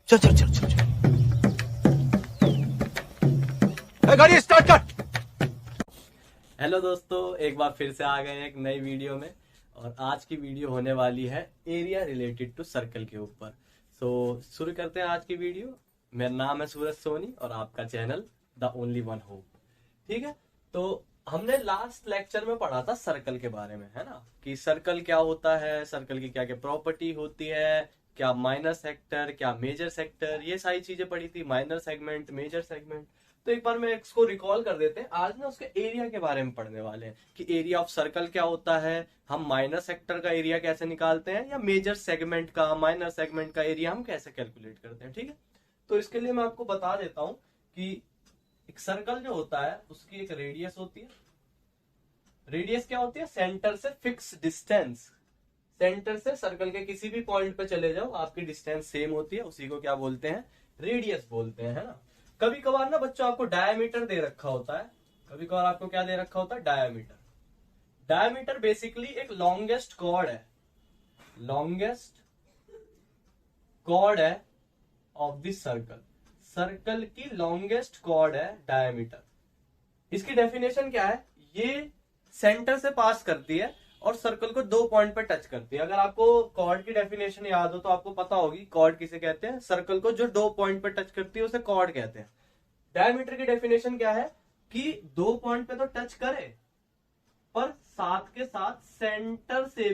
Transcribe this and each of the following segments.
चल चल चल चल चल। गाड़ी स्टार्ट कर। हेलो दोस्तों, एक बार फिर से आ गए एक नई वीडियो में। और आज की वीडियो होने वाली है एरिया रिलेटेड टू सर्कल के ऊपर। शुरू करते हैं आज की वीडियो। मेरा नाम है सूरज सोनी और आपका channel the only one hope. ठीक है, तो हमने लास्ट लेक्चर में पढ़ा था सर्कल के बारे में, है ना, कि सर्कल क्या होता है, सर्कल की क्या क्या प्रॉपर्टी होती है, क्या माइनर सेक्टर, क्या मेजर सेक्टर, ये सारी चीजें पढ़ी थी, माइनर सेगमेंट, मेजर सेगमेंट। तो एक बार मैं इसको रिकॉल कर देते हैं। आज ना उसके एरिया के बारे में पढ़ने वाले हैं कि एरिया ऑफ सर्कल क्या होता है, हम माइनर सेक्टर का एरिया कैसे निकालते हैं, या मेजर सेगमेंट का, माइनर सेगमेंट का एरिया हम कैसे कैलकुलेट करते हैं। ठीक है, तो इसके लिए मैं आपको बता देता हूं कि एक सर्कल जो होता है उसकी एक रेडियस होती है। रेडियस क्या होती है? सेंटर से फिक्स डिस्टेंस। सेंटर से सर्कल के किसी भी पॉइंट पे चले जाओ, आपकी डिस्टेंस सेम होती है, उसी को क्या बोलते हैं? रेडियस बोलते हैं, है ना। कभी कभार ना बच्चों आपको डायमीटर दे रखा होता है। कभी कभार आपको क्या दे रखा होता है? डायमीटर। डायमीटर बेसिकली एक लॉन्गेस्ट कॉर्ड है, लॉन्गेस्ट कॉर्ड है ऑफ दिस सर्कल। सर्कल की लॉन्गेस्ट कॉर्ड है डायमीटर। इसकी डेफिनेशन क्या है? ये सेंटर से पास करती है और सर्कल को दो पॉइंट पे टच करती है। अगर आपको कॉर्ड की डेफिनेशन याद हो तो आपको पता होगी कॉर्ड किसे कहते हैं। सर्कल को जो दो पॉइंट पे टच करती है उसे कॉर्ड कहते हैं। डायमीटर की डेफिनेशन क्या है? कि दो पॉइंट पे तो टच करे पर साथ के साथ सेंटर से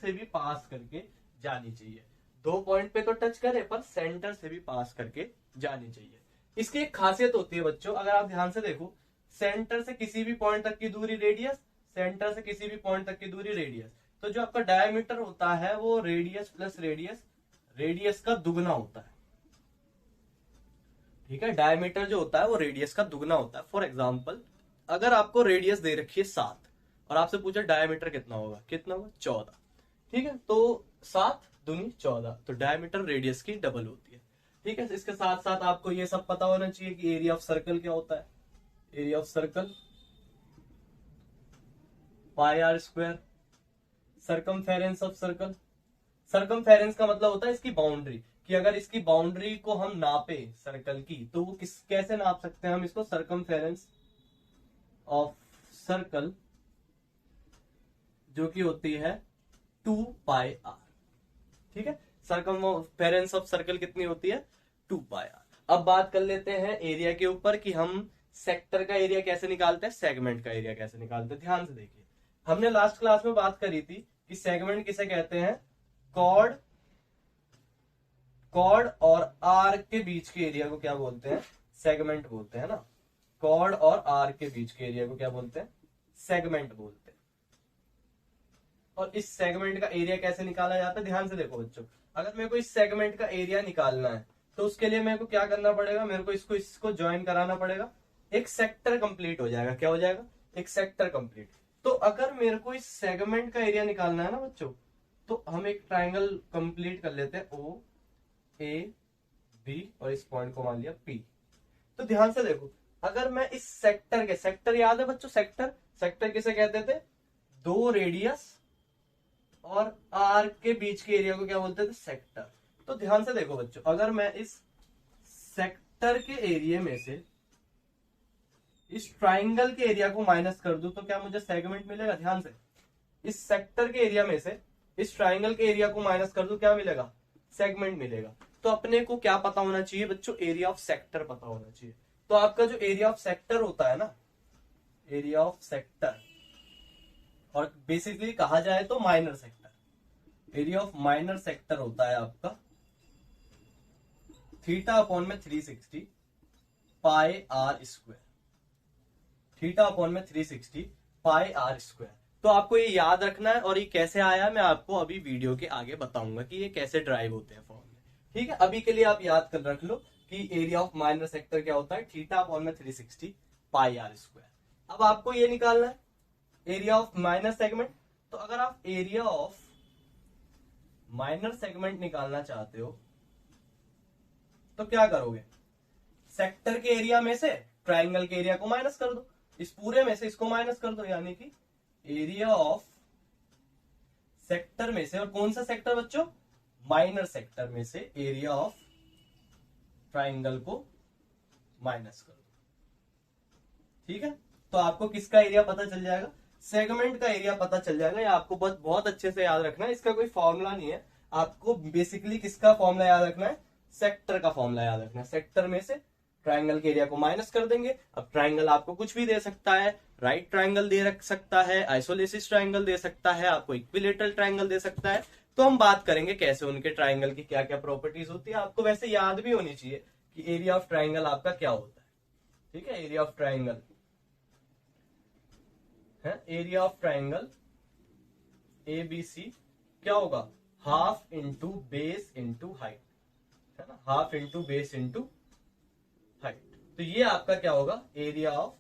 भी, पास करके जानी चाहिए। दो पॉइंट पे तो टच करे पर सेंटर से भी पास करके जानी चाहिए। इसकी एक खासियत होती है बच्चों, अगर आप ध्यान से देखो, सेंटर से किसी भी पॉइंट तक की दूरी रेडियस, सेंटर से किसी भी पॉइंट तक की दूरी रेडियस। तो जो आपका डायमीटर होता है वो रेडियस प्लस रेडियस, रेडियस का दुगना होता है। ठीक है, डायमीटर जो होता है वो रेडियस का दुगना होता है। फॉर एग्जाम्पल, अगर आपको रेडियस दे रखी है 7 और आपसे पूछा डायमीटर कितना होगा, कितना होगा? 14। ठीक है, तो 7 दूनी 14, तो डायमीटर रेडियस की डबल होती है। ठीक है, इसके साथ साथ आपको ये सब पता होना चाहिए कि एरिया ऑफ सर्कल क्या होता है। Area of circle pi r square. Circumference of circle, circumference का मतलब होता है इसकी बाउंड्री, कि अगर इसकी बाउंड्री को हम नापे सर्कल की तो वो कैसे नाप सकते हैं हम इसको? सर्कमफेरेंस ऑफ सर्कल जो कि होती है 2 पाई आर। ठीक है, सर्कमफेरेंस ऑफ सर्कल कितनी होती है? 2 पाई आर। अब बात कर लेते हैं एरिया के ऊपर कि हम सेक्टर का एरिया कैसे निकालते हैं, सेगमेंट का एरिया कैसे निकालते हैं। ध्यान से देखिए, हमने लास्ट क्लास में बात करी थी कि सेगमेंट किसे कहते हैं? कॉर्ड, कॉर्ड और आर के बीच के एरिया को क्या बोलते हैं? सेगमेंट बोलते हैं ना। कॉर्ड और आर के बीच के एरिया को क्या बोलते हैं? सेगमेंट बोलते हैं। और इस सेगमेंट का एरिया कैसे निकाला जाता है? ध्यान से देखो बच्चों, अगर मेरे को इस सेगमेंट का एरिया निकालना है तो उसके लिए मेरे को क्या करना पड़ेगा? मेरे को इसको ज्वाइन कराना पड़ेगा, एक सेक्टर कंप्लीट हो जाएगा। क्या हो जाएगा? एक सेक्टर कंप्लीट। तो अगर मेरे को इस सेगमेंट का एरिया निकालना है ना बच्चों, तो हम एक ट्राइंगल कंप्लीट कर लेते हैं, ओ ए बी, और इस पॉइंट को मान लिया पी। तो ध्यान से देखो, अगर मैं इस सेक्टर के, सेक्टर याद है बच्चों? सेक्टर, सेक्टर किसे कहते थे? दो रेडियस और आर के बीच के एरिया को क्या बोलते थे? सेक्टर। तो ध्यान से देखो बच्चों, अगर मैं इस सेक्टर के एरिया में से इस ट्राइंगल के एरिया को माइनस कर दूं तो क्या मुझे सेगमेंट मिलेगा? ध्यान से, इस सेक्टर के एरिया में से इस ट्राइंगल के एरिया को माइनस कर दूं, क्या मिलेगा? सेगमेंट मिलेगा। तो अपने को क्या पता होना चाहिए बच्चों? एरिया ऑफ सेक्टर पता होना चाहिए। तो आपका जो एरिया ऑफ सेक्टर होता है ना, एरिया ऑफ सेक्टर, और बेसिकली कहा जाए तो minor sector, area of minor sector होता है आपका थीटा अपॉन में 360 pi r square. Theta upon में 360 पाई आर स्क्वायर। तो आपको ये याद रखना है, और ये कैसे आया मैं आपको अभी वीडियो के आगे बताऊंगा कि ये कैसे ड्राइव होते हैं फॉर्म में। ठीक है, अभी के लिए आप याद कर रख लो कि एरिया ऑफ माइनर सेक्टर क्या होता है? थीटा अपॉन में 360 पाई आर स्क्वायर। अब आपको ये निकालना है एरिया ऑफ माइनर सेगमेंट। तो अगर आप एरिया ऑफ माइनर सेगमेंट निकालना चाहते हो तो क्या करोगे? सेक्टर के एरिया में से ट्राइंगल के एरिया को माइनस कर दो, इस पूरे में से इसको माइनस कर दो, यानी कि एरिया ऑफ सेक्टर में से, और कौन सा सेक्टर बच्चों? माइनर सेक्टर में से एरिया ऑफ ट्राइंगल को माइनस कर दो। ठीक है, तो आपको किसका एरिया पता चल जाएगा, सेगमेंट का एरिया पता चल जाएगा। ये आपको बहुत अच्छे से याद रखना है, इसका कोई फॉर्मूला नहीं है। आपको बेसिकली किसका फॉर्मूला याद रखना है, सेक्टर का फॉर्मूला याद रखना है। सेक्टर में से ट्राइंगल के एरिया को माइनस कर देंगे। अब ट्राइंगल आपको कुछ भी दे सकता है, राइट ट्राइंगल दे रख सकता है, आइसोलेसिस ट्राइंगल दे सकता है, आपको इक्विलेटरल ट्राइंगल दे सकता है। तो हम बात करेंगे कैसे उनके ट्राइंगल की क्या क्या प्रॉपर्टीज होती है। आपको वैसे याद भी होनी चाहिए कि एरिया ऑफ ट्राइंगल आपका क्या होता है। ठीक है, एरिया ऑफ ट्राइंगल है, एरिया ऑफ ट्राइंगल ABC क्या होगा, half into base into height, है ना, half into base into height. तो ये आपका क्या होगा, एरिया ऑफ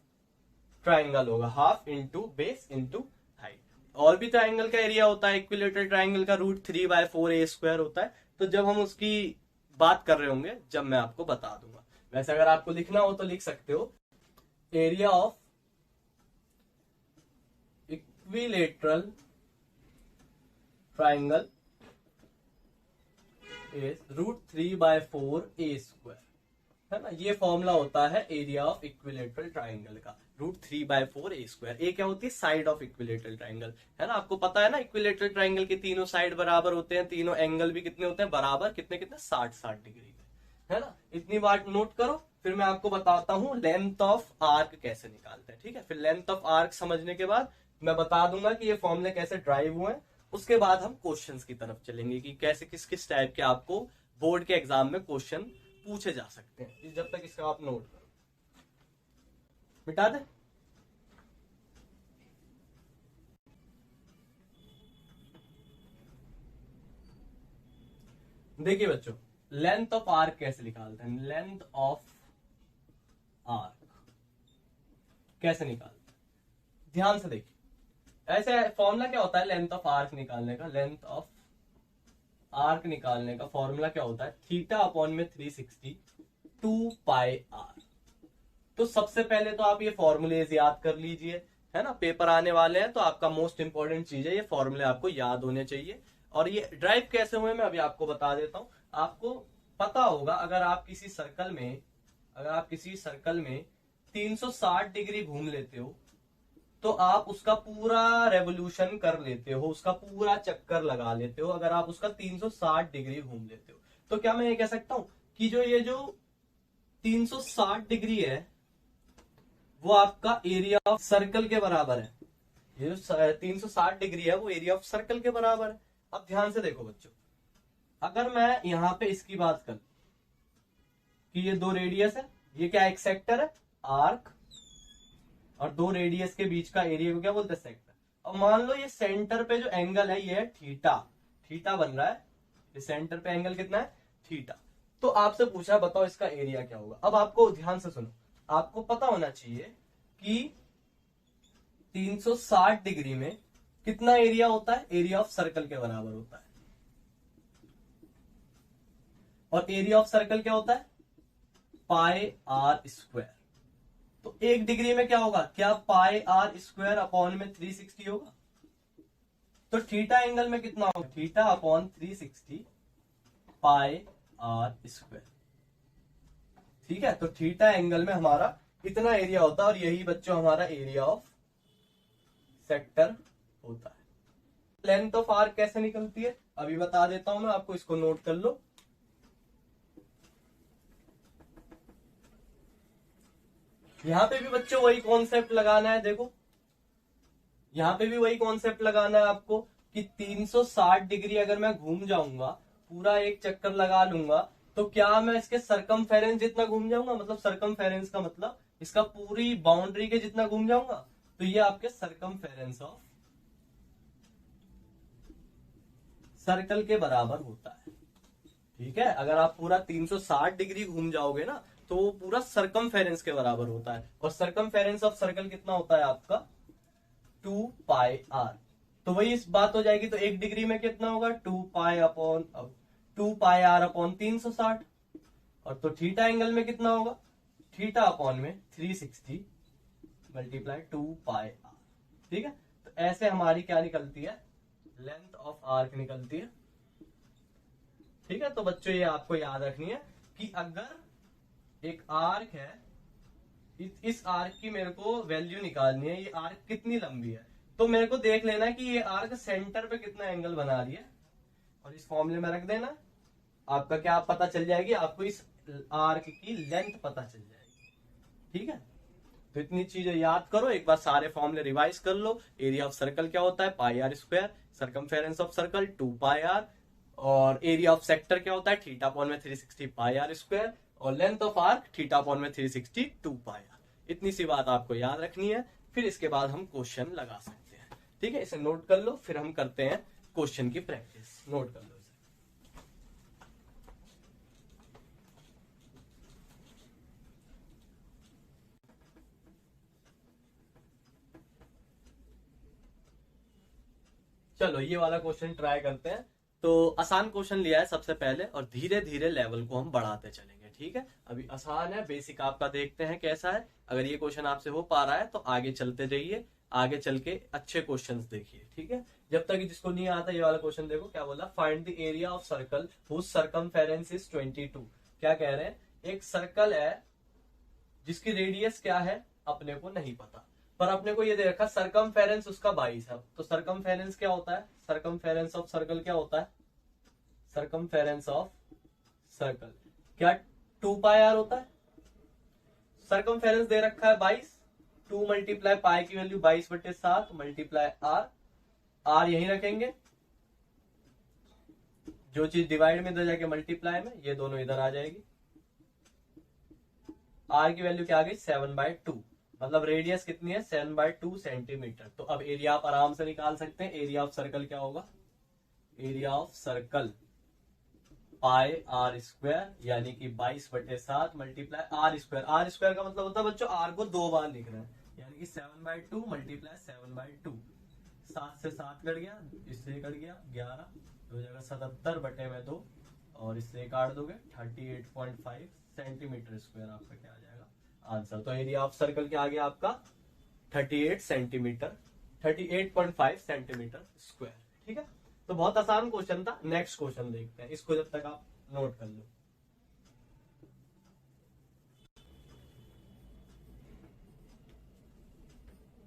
ट्राइंगल होगा, half into base into height. और भी ट्राइंगल का एरिया होता है, इक्विलेटरल ट्राइंगल का √3/4a² होता है। तो जब हम उसकी बात कर रहे होंगे, जब मैं आपको बता दूंगा। वैसे अगर आपको लिखना हो तो लिख सकते हो, area of equilateral triangle is √3/4a², है ना। ये फॉर्मूला होता है एरिया ऑफ इक्विलेटरल ट्राइंगल का, √3/4a²। ए क्या होती है, साइड ऑफ इक्विलेटरल ट्राइंगल, है ना। आपको पता है ना, इक्विलेटरल ट्राइंगल के तीनों साइड बराबर होते हैं, तीनों एंगल भी कितने होते हैं, बराबर, कितने कितने, 60 डिग्री के, है ना। इतनी बात नोट करो। फिर मैं आपको बताता हूं लेंथ ऑफ आर्क कैसे निकालते हैं। ठीक है, फिर लेंथ ऑफ आर्क समझने के बाद मैं बता दूंगा कि ये फॉर्मूले कैसे ड्राइव हुए हैं। उसके बाद हम क्वेश्चंस की तरफ चलेंगे कि कैसे किस किस टाइप के आपको बोर्ड के एग्जाम में क्वेश्चन पूछे जा सकते हैं। जब तक इसका आप नोट करो, मिटा दे। देखिए बच्चों, लेंथ ऑफ आर्क कैसे निकालते हैं, लेंथ ऑफ आर्क कैसे निकालते हैं, ध्यान से देखिए। ऐसे फॉर्मूला क्या होता है लेंथ ऑफ आर्क निकालने का, लेंथ ऑफ आर्क निकालने का फॉर्मूला क्या होता है, θ/360 2πr। तो सबसे पहले तो आप ये फॉर्मूलेज याद कर लीजिए, है ना। पेपर आने वाले हैं तो आपका मोस्ट इंपॉर्टेंट चीज है, ये फॉर्मूले आपको याद होने चाहिए। और ये ड्राइव कैसे हुए मैं अभी आपको बता देता हूं। आपको पता होगा, अगर आप किसी सर्कल में 360 डिग्री घूम लेते हो तो आप उसका पूरा रेवोल्यूशन कर लेते हो, उसका पूरा चक्कर लगा लेते हो। अगर आप उसका 360 डिग्री घूम लेते हो तो क्या मैं ये कह सकता हूं कि ये जो 360 डिग्री है वो आपका एरिया ऑफ सर्कल के बराबर है। ये जो 360 डिग्री है वो एरिया ऑफ सर्कल के बराबर है। अब ध्यान से देखो बच्चों, अगर मैं यहां पे इसकी बात करूं कि ये 2 रेडियस है, ये क्या एक सेक्टर है, आर्क, और 2 रेडियस के बीच का एरिया को क्या बोलते हैं, सेक्टर। अब मान लो ये सेंटर पे जो एंगल है ये है थीटा बन रहा है, ये सेंटर पे एंगल कितना है, थीटा। तो आपसे पूछा बताओ इसका एरिया क्या होगा। अब आपको ध्यान से सुनो, आपको पता होना चाहिए कि 360 डिग्री में कितना एरिया होता है, एरिया ऑफ सर्कल के बराबर होता है। और एरिया ऑफ सर्कल क्या होता है, πr²। तो 1 डिग्री में क्या होगा, क्या πr²/360 होगा। तो थीटा एंगल में कितना होगा, θ/360 πr²। ठीक है, तो थीटा एंगल में हमारा इतना एरिया होता है, और यही बच्चों हमारा एरिया ऑफ सेक्टर होता है। लेंथ ऑफ आर्क कैसे निकलती है अभी बता देता हूं मैं आपको, इसको नोट कर लो। यहां पे भी बच्चों वही कॉन्सेप्ट लगाना है। देखो यहां पे भी वही कॉन्सेप्ट लगाना है आपको कि 360 डिग्री अगर मैं घूम जाऊंगा, पूरा एक चक्कर लगा लूंगा, तो क्या मैं इसके सरकमफेरेंस जितना घूम जाऊंगा, मतलब सरकमफेरेंस का मतलब इसका पूरी बाउंड्री के जितना घूम जाऊंगा। तो ये आपके सरकमफेरेंस ऑफ सर्कल के बराबर होता है। ठीक है, अगर आप पूरा 360 डिग्री घूम जाओगे ना तो वो पूरा सरकमफेरेंस के बराबर होता है। और सरकमफेरेंस ऑफ सर्कल कितना होता है आपका, 2πr। तो वही इस बात हो जाएगी, तो 1 डिग्री में कितना होगा, 2πr/360। और तो थीटा एंगल में कितना होगा, θ/360 मल्टीप्लाई 2πr। ठीक है, तो ऐसे हमारी क्या निकलती है, लेंथ ऑफ आर्क निकलती है। ठीक है, तो बच्चों ये आपको याद रखनी है कि अगर एक आर्क है, इस आर्क की मेरे को वैल्यू निकालनी है, ये आर्क कितनी लंबी है, तो मेरे को देख लेना कि ये आर्क सेंटर पे कितना एंगल बना रही है और इस फॉर्मूले में रख देना। आपका क्या पता चल जाएगी, आपको इस आर्क की लेंथ पता चल जाएगी। ठीक है, तो इतनी चीजें याद करो, एक बार सारे फॉर्मूले रिवाइज कर लो। एरिया ऑफ सर्कल क्या होता है, pi r square, circumference of circle 2 pi r, और एरिया ऑफ सेक्टर क्या होता है, थीटा अपॉन में 360 पाई आर स्क्वायर, और length of arc theta upon में 360 2 पाई आर। इतनी सी बात आपको याद रखनी है, फिर इसके बाद हम क्वेश्चन लगा सकते हैं। ठीक है, इसे नोट कर लो, फिर हम करते हैं क्वेश्चन की प्रैक्टिस। नोट कर लो इसे। चलो ये वाला क्वेश्चन ट्राई करते हैं। तो आसान क्वेश्चन लिया है सबसे पहले, और धीरे धीरे लेवल को हम बढ़ाते चलेंगे। ठीक है, अभी आसान है, बेसिक आपका देखते हैं कैसा है। अगर ये क्वेश्चन आपसे हो पा रहा है तो आगे चलते जाइए, आगे चल के अच्छे क्वेश्चंस देखिए। ठीक है, जब तक जिसको नहीं आता, ये वाला क्वेश्चन देखो क्या बोला, find the area of circle whose circumference is 22। क्या कह रहे हैं, एक सर्कल है जिसकी रेडियस क्या है अपने को नहीं पता, पर अपने को ये दे रखा सर्कमफेरेंस उसका 22 है। तो सर्कमफेरेंस क्या होता है, सर्कमफेरेंस ऑफ सर्कल क्या होता है, सर्कमफेरेंस ऑफ सर्कल क्या 2 पाई आर होता है। सर्कमफेरेंस दे रखा है 22, 2 मल्टीप्लाई पाई की वैल्यू 22/7 मल्टीप्लाई आर, आर यहीं रखेंगे, जो चीज डिवाइड में दे जाके मल्टीप्लाई में, ये दोनों इधर आ जाएगी। आर की वैल्यू क्या आ गई 7/2, मतलब रेडियस कितनी है 7/2 सेंटीमीटर। तो अब एरिया आप आराम से निकाल सकते हैं। एरिया ऑफ सर्कल क्या होगा, area of circle pi r square, यानी कि 22/7 multiply r square. R square का मतलब होता है बच्चों आर को 2 बार लिख रहे हैं, यानी कि 7/2 मल्टीप्लाई 7/2। 7 से 7 कट गया, इससे कट गया 11, हो जाएगा 77/2, और इससे काट दोगे 38.5 सेंटीमीटर स्क्वायर आपका क्या आ जाएगा आंसर। तो एरिया ऑफ सर्कल क्या आ गया आपका 38 सेंटीमीटर, 38.5 सेंटीमीटर स्क्वायर। ठीक है, तो बहुत आसान क्वेश्चन था। नेक्स्ट क्वेश्चन देखते हैं, इसको जब तक आप नोट कर लो।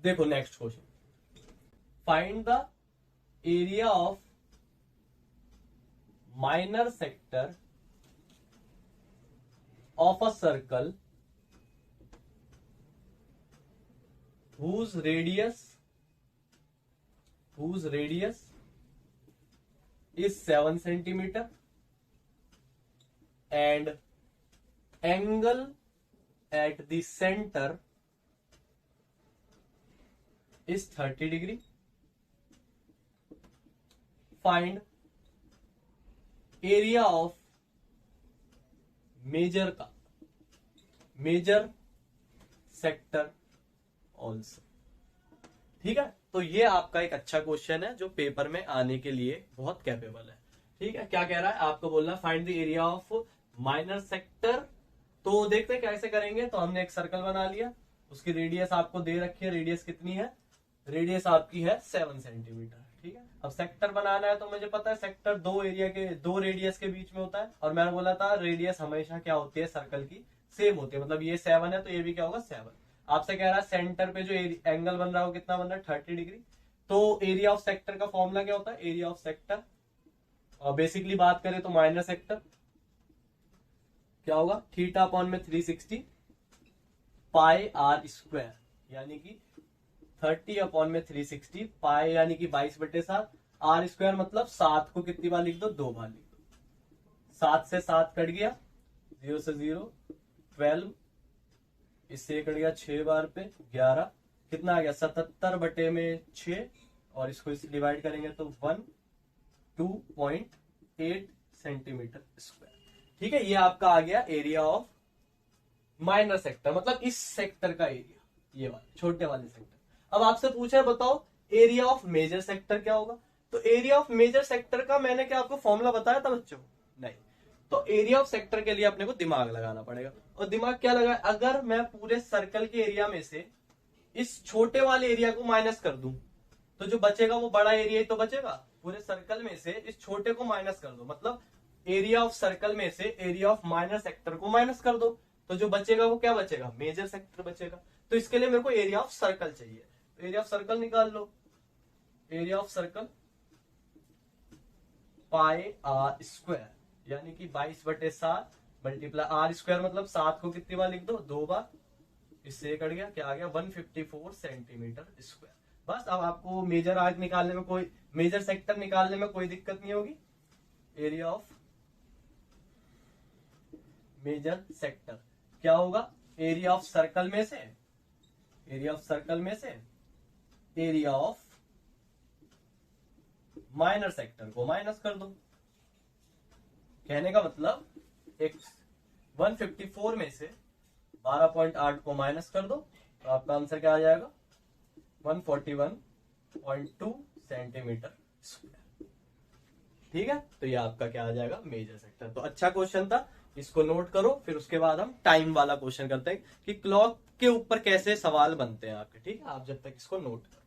देखो next question, find the area of minor sector of a circle whose radius is 7 centimeter and angle at the center is 30 degree. Find area of major sector also. ठीक है, तो ये आपका एक अच्छा क्वेश्चन है जो पेपर में आने के लिए बहुत कैपेबल है। ठीक है, क्या कह रहा है आपको बोलना find the area of minor sector. तो देखते हैं कैसे करेंगे। तो हमने एक सर्कल बना लिया, उसकी रेडियस आपको दे रखी है, रेडियस कितनी है, रेडियस आपकी है 7 सेंटीमीटर। ठीक है, अब सेक्टर बनाना है तो मुझे पता है सेक्टर दो रेडियस के बीच में होता है, और मैंने बोला था रेडियस हमेशा क्या होती है सर्कल की सेम होती है, मतलब ये 7 है तो ये भी क्या होगा 7। आपसे कह रहा है सेंटर पे जो एंगल बन रहा है वो कितना बन रहा है 30 डिग्री। तो एरिया ऑफ सेक्टर का फॉर्मूला क्या होता है, एरिया ऑफ सेक्टर, और बेसिकली बात करें तो माइनर सेक्टर क्या होगा थीटा अपॉन में 360 पाई आर स्क्वायर, यानी कि 30 अपॉन में 360 पाई यानी कि 22/7, आर स्क्वायर मतलब 7 को कितनी बार लिख दो 2 बार लिख दो। 7 से 7 कट गया, 0 से 0 12, इससे कट गया 6 बार पे 11, कितना आ गया 77/6, और इसको इससे डिवाइड करेंगे तो 2.8 सेंटीमीटर स्क्वायर। ठीक है, ये आपका आ गया एरिया ऑफ माइनर सेक्टर, मतलब इस सेक्टर का एरिया, ये वाला छोटे वाले सेक्टर। अब आपसे पूछा है बताओ एरिया ऑफ मेजर सेक्टर क्या होगा। तो एरिया ऑफ मेजर सेक्टर का मैंने क्या आपको फॉर्मूला बताया था बच्चों, नहीं। तो एरिया ऑफ सेक्टर के लिए अपने को दिमाग लगाना पड़ेगा, और दिमाग क्या लगा, अगर मैं पूरे सर्कल के एरिया में से इस छोटे वाले एरिया को माइनस कर दूं तो जो बचेगा वो बड़ा एरिया ही तो बचेगा। पूरे सर्कल में से इस छोटे को माइनस कर दो, मतलब एरिया ऑफ सर्कल में से एरिया ऑफ माइनर सेक्टर को माइनस कर दो, तो जो बचेगा वो क्या बचेगा, मेजर सेक्टर बचेगा। तो इसके लिए मेरे को एरिया ऑफ सर्कल चाहिए, तो एरिया ऑफ सर्कल निकाल लो। Area of circle pi r square, यानी कि 22/7 मल्टीप्लाई आर स्क्वायर, मतलब 7 को कितनी बार लिख दो, 2 बार। इससे ये कट गया, क्या आ गया, 154 सेंटीमीटर स्क्वायर। बस अब आपको मेजर आर्क निकालने में कोई, मेजर सेक्टर निकालने में कोई दिक्कत नहीं होगी। एरिया ऑफ मेजर सेक्टर क्या होगा, एरिया ऑफ सर्कल में से, एरिया ऑफ सर्कल में से एरिया ऑफ माइनर सेक्टर को माइनस कर दो। कहने का मतलब एक 154 में से 12.8 को माइनस कर दो, तो आपका आंसर क्या आ जाएगा, 141.2 सेंटीमीटर स्क्वायर। ठीक है, तो ये आपका क्या आ जाएगा, मेजर सेक्टर। तो अच्छा क्वेश्चन था, इसको नोट करो। फिर उसके बाद हम टाइम वाला क्वेश्चन करते हैं कि क्लॉक के ऊपर कैसे सवाल बनते हैं आपके। ठीक है, आप जब तक इसको नोट करो।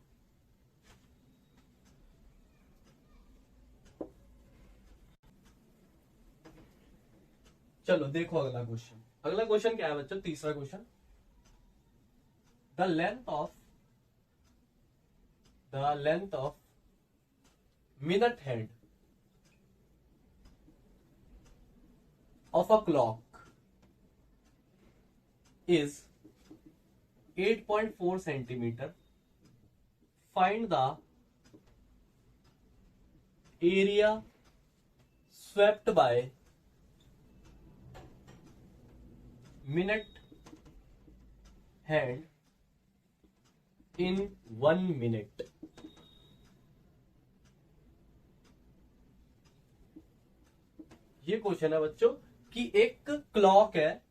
चलो देखो अगला क्वेश्चन। अगला क्वेश्चन क्या है बच्चों, तीसरा question. The length of minute hand of a clock is 8.4 centimeter. Find the area swept by minute hand in 1 minute. ये क्वेश्चन है बच्चों कि एक क्लॉक है,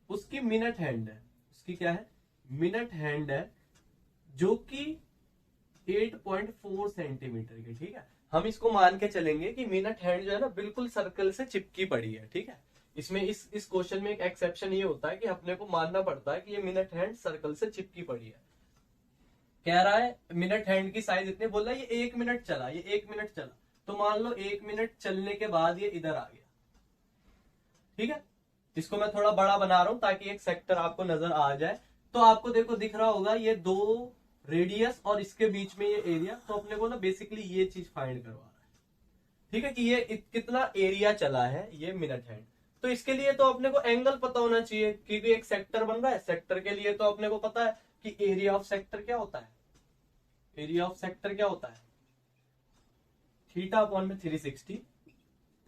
उसकी मिनट हैंड है, उसकी क्या है, मिनट हैंड है, जो कि 8.4 सेंटीमीटर की। ठीक है, हम इसको मान के चलेंगे कि मिनट हैंड जो है ना बिल्कुल सर्कल से चिपकी पड़ी है। ठीक है, इसमें इस क्वेश्चन में एक एक्सेप्शन ये होता है कि अपने को मानना पड़ता है कि ये मिनट हैंड सर्कल से चिपकी पड़ी है। कह रहा है मिनट हैंड की साइज इतने, बोल रहा है ये 1 मिनट चला, ये 1 मिनट चला, तो मान लो 1 मिनट चलने के बाद ये इधर आ गया। ठीक है, इसको मैं थोड़ा बड़ा बना रहा हूं ताकि एक सेक्टर आपको नजर आ जाए। तो आपको देखो दिख रहा होगा ये 2 रेडियस और इसके बीच में ये एरिया। तो अपने को ना बेसिकली ये चीज फाइंड करवा रहा है। ठीक है, कि ये कितना एरिया चला है ये मिनट हैंड। तो इसके लिए तो अपने को एंगल पता होना चाहिए, क्योंकि एक सेक्टर बन रहा है। सेक्टर के लिए तो अपने को पता है कि एरिया ऑफ सेक्टर क्या होता है, एरिया ऑफ सेक्टर क्या होता है, θ/360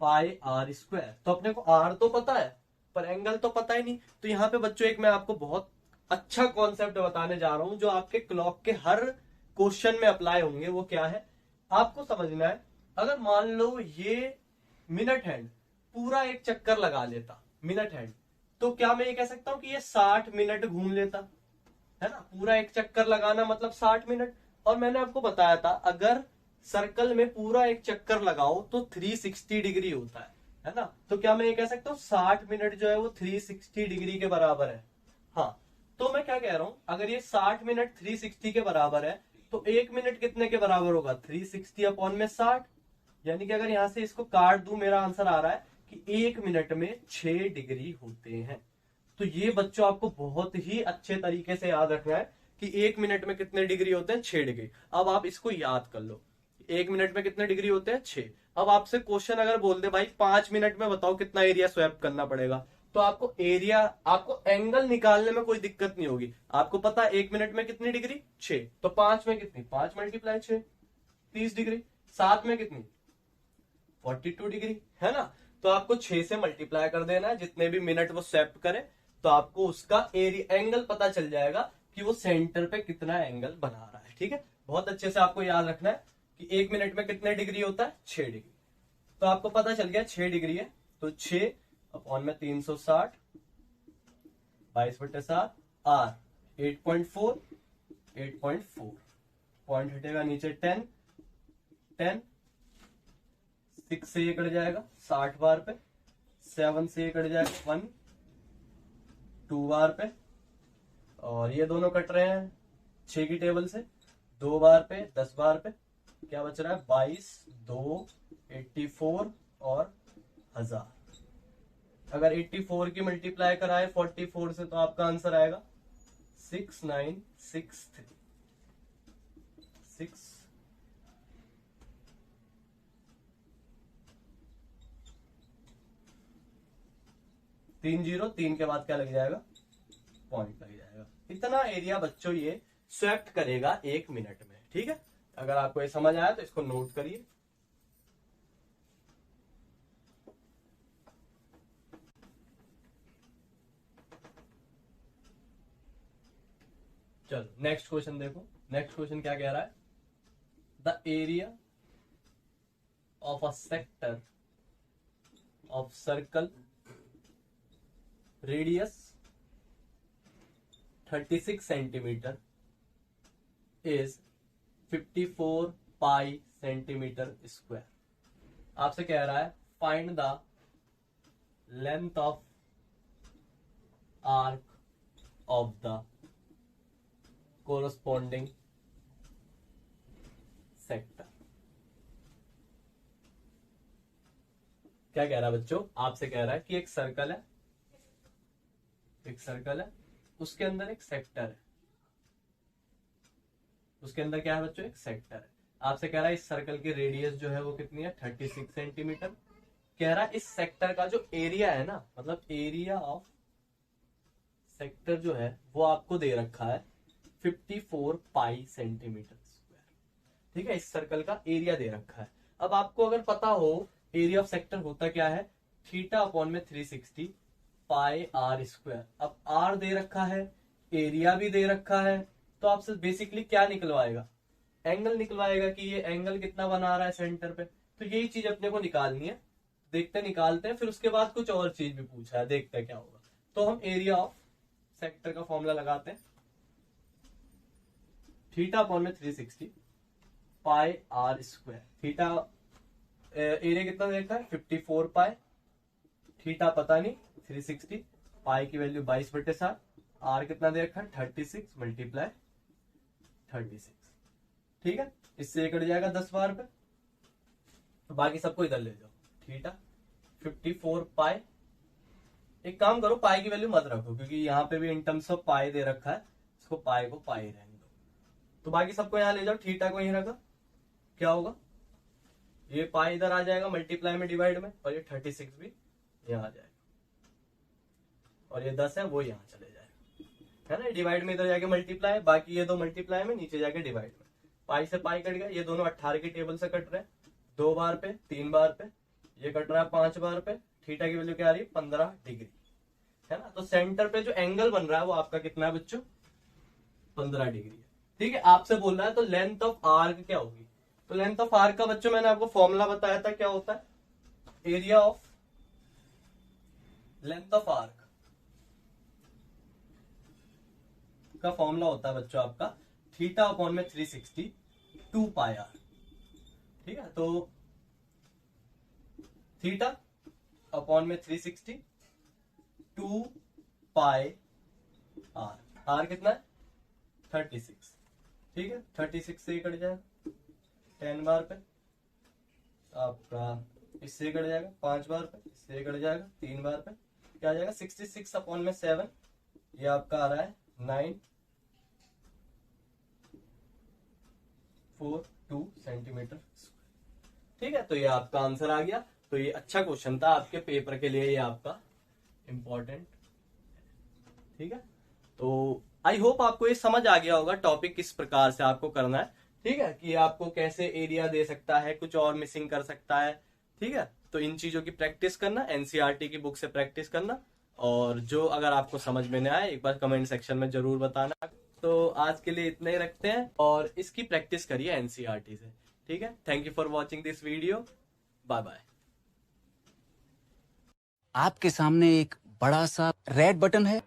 पाई आर स्क्वायर। तो अपने को आर तो पता है पर एंगल तो पता ही नहीं। तो यहाँ पे बच्चों एक मैं आपको बहुत अच्छा कॉन्सेप्ट बताने जा रहा हूं जो आपके क्लॉक के हर क्वेश्चन में अप्लाई होंगे। वो क्या है आपको समझना है। अगर मान लो ये मिनट हैंड पूरा एक चक्कर लगा लेता मिनट हैंड, तो क्या मैं ये कह सकता हूं कि ये 60 मिनट घूम लेता, है ना। पूरा एक चक्कर लगाना मतलब 60 मिनट। और मैंने आपको बताया था अगर सर्कल में पूरा एक चक्कर लगाओ तो 360 डिग्री होता है ना। तो क्या मैं ये कह सकता हूँ 60 मिनट जो है वो 360 डिग्री के बराबर है। हाँ, तो मैं क्या कह रहा हूं, अगर ये 60 मिनट 360 के बराबर है तो 1 मिनट कितने के बराबर होगा, 360/60। यानी कि अगर यहां से इसको काट दूं, मेरा आंसर आ रहा है कि 1 मिनट में 6 डिग्री होते हैं। तो ये बच्चों आपको बहुत ही अच्छे तरीके से याद रखना है कि 1 मिनट में कितने डिग्री होते हैं, 6 डिग्री। अब आप इसको याद कर लो, 1 मिनट में कितने डिग्री होते हैं, 6। अब आपसे क्वेश्चन अगर बोल दे भाई 5 मिनट में बताओ कितना एरिया स्वैप करना पड़ेगा, तो आपको एरिया, आपको एंगल निकालने में कोई दिक्कत नहीं होगी। आपको पता है 1 मिनट में कितनी डिग्री, 6। तो 5 में कितनी, 5 मल्टीप्लाई 6, 30 डिग्री। 7 में कितनी, 42 डिग्री, है ना। तो आपको 6 से मल्टीप्लाई कर देना है, जितने भी मिनट वो स्वैप करे, तो आपको उसका एरिया एंगल पता चल जाएगा कि वो सेंटर पे कितना एंगल बना रहा है। ठीक है, बहुत अच्छे से आपको याद रखना है कि 1 मिनट में कितने डिग्री होता है, 6 डिग्री। तो आपको पता चल गया 6 डिग्री है, तो 6/360 22/7 आर 8.4 पॉइंट हटेगा नीचे 10 6 से ये कट जाएगा 60 बार पे, 7 से ये कट जाएगा 1 2 बार पे, और ये दोनों कट रहे हैं 6 की टेबल से 2 बार पे 10 बार पे। क्या बच रहा है 22 2 84 और 1000। अगर 84 की मल्टीप्लाई कराए 44 से तो आपका आंसर आएगा 6963 6 3 0 3 के बाद क्या लग जाएगा, पॉइंट लग जाएगा। इतना एरिया बच्चों ये स्वेप्ट करेगा 1 मिनट में। ठीक है, अगर आपको ये समझ आया तो इसको नोट करिए। चलो नेक्स्ट क्वेश्चन देखो। नेक्स्ट क्वेश्चन क्या कह रहा है, the area of a sector of circle radius 36 centimetre is 54 pi centimetre square. आपसे कह रहा है find the length of arc of the corresponding sector. क्या कह रहा है बच्चों, आपसे कह रहा है कि एक सर्कल है, एक सर्कल है, उसके अंदर एक सेक्टर है, उसके अंदर क्या है बच्चों, एक सेक्टर है। आपसे कह रहा है इस सर्कल की रेडियस जो है वो कितनी है, 36 सेंटीमीटर। कह रहा है इस सेक्टर का जो एरिया है ना, मतलब एरिया ऑफ सेक्टर जो है वो आपको दे रखा है 54 पाई सेंटीमीटर स्क्वायर। ठीक है, इस सर्कल का एरिया दे रखा है। अब आपको अगर पता हो एरिया ऑफ सेक्टर होता क्या है, थीटा अपॉन में 360 पाई आर स्क्वायर। अब आर दे रखा है, एरिया भी दे रखा है, तो आपसे बेसिकली क्या निकलवाएगा, एंगल निकलवाएगा कि ये एंगल कितना बना रहा है सेंटर पे। तो यही चीज अपने को निकालनी है, देखते निकालते हैं। फिर उसके बाद कुछ और चीज भी पूछा है, देखते हैं क्या होगा। तो हम एरिया ऑफ सेक्टर का फॉर्मूला लगाते हैं, थीटा अपॉन में 360 pi r square. Theta area कितना देखा है 54 पाई, थीटा पता नहीं 360, पाई की वैल्यू 22/7, आर कितना दे रखा है 36 मल्टीप्लाई 36। ठीक है, इससे कट जाएगा 10 बार पे, तो बाकी सबको इधर ले जाओ। थीटा 54 पाई, एक काम करो पाई की वैल्यू मत रखो क्योंकि यहाँ पे भी इन टर्म्स ऑफ पाई दे रखा है, इसको पाई को पाई रहने दो। तो बाकी सबको यहाँ ले जाओ, थीटा को यहीं रखा, क्या होगा, ये पाई इधर आ जाएगा मल्टीप्लाई में डिवाइड में, और ये 36 भी यहाँ आ जाएगा, और ये 10 है वो यहाँ चले जाएगा, है ना। डिवाइड में इधर जाके मल्टीप्लाई, बाकी ये दो मल्टीप्लाई में नीचे जाके डिवाइड में। पाई से पाई कट गया, ये दोनों 18 की टेबल से कट रहे हैं, 2 बार पे 3 बार पे, ये कट रहा है 5 बार पे। थीटा की वैल्यू क्या आ रही है 15 डिग्री, है ना। तो सेंटर पे जो एंगल बन रहा है वो आपका कितना है बच्चों, 15 डिग्री है। ठीक है, आपसे बोल रहा है तो लेंथ ऑफ आर्क क्या होगी। तो लेंथ ऑफ आर्क का बच्चों मैंने आपको फॉर्मूला बताया था, क्या होता है, area of length of arc का फॉर्मूला होता है बच्चों आपका थीटा अपॉन में 360 2 पाई आर। ठीक है, तो थीटा अपॉन में 360 2 पाई आर, आर कितना है 36। ठीक है, 36 से कट जाएगा 10 बार पे, आपका इससे कट जाएगा 5 बार पे, इससे कट जाएगा 3 बार पे, क्या आ जाएगा 66 अपॉन में 7, ये आपका आ रहा है 942 सेंटीमीटर। ठीक है, तो ये आपका आंसर आ गया। तो ये अच्छा क्वेश्चन था आपके पेपर के लिए, ये आपका इंपॉर्टेंट। ठीक है, तो आई होप आपको ये समझ आ गया होगा टॉपिक किस प्रकार से आपको करना है। ठीक है, कि आपको कैसे एरिया दे सकता है, कुछ और मिसिंग कर सकता है। ठीक है, तो इन चीजों की प्रैक्टिस करना, एनसीईआरटी की बुक से प्रैक्टिस करना, और जो अगर आपको समझ में नहीं आए एक बार कमेंट सेक्शन में जरूर बताना। तो आज के लिए इतना ही रखते हैं, और इसकी प्रैक्टिस करिए एनसीईआरटी से। ठीक है, thank you for watching this video, bye bye. आपके सामने एक बड़ा सा रेड बटन है,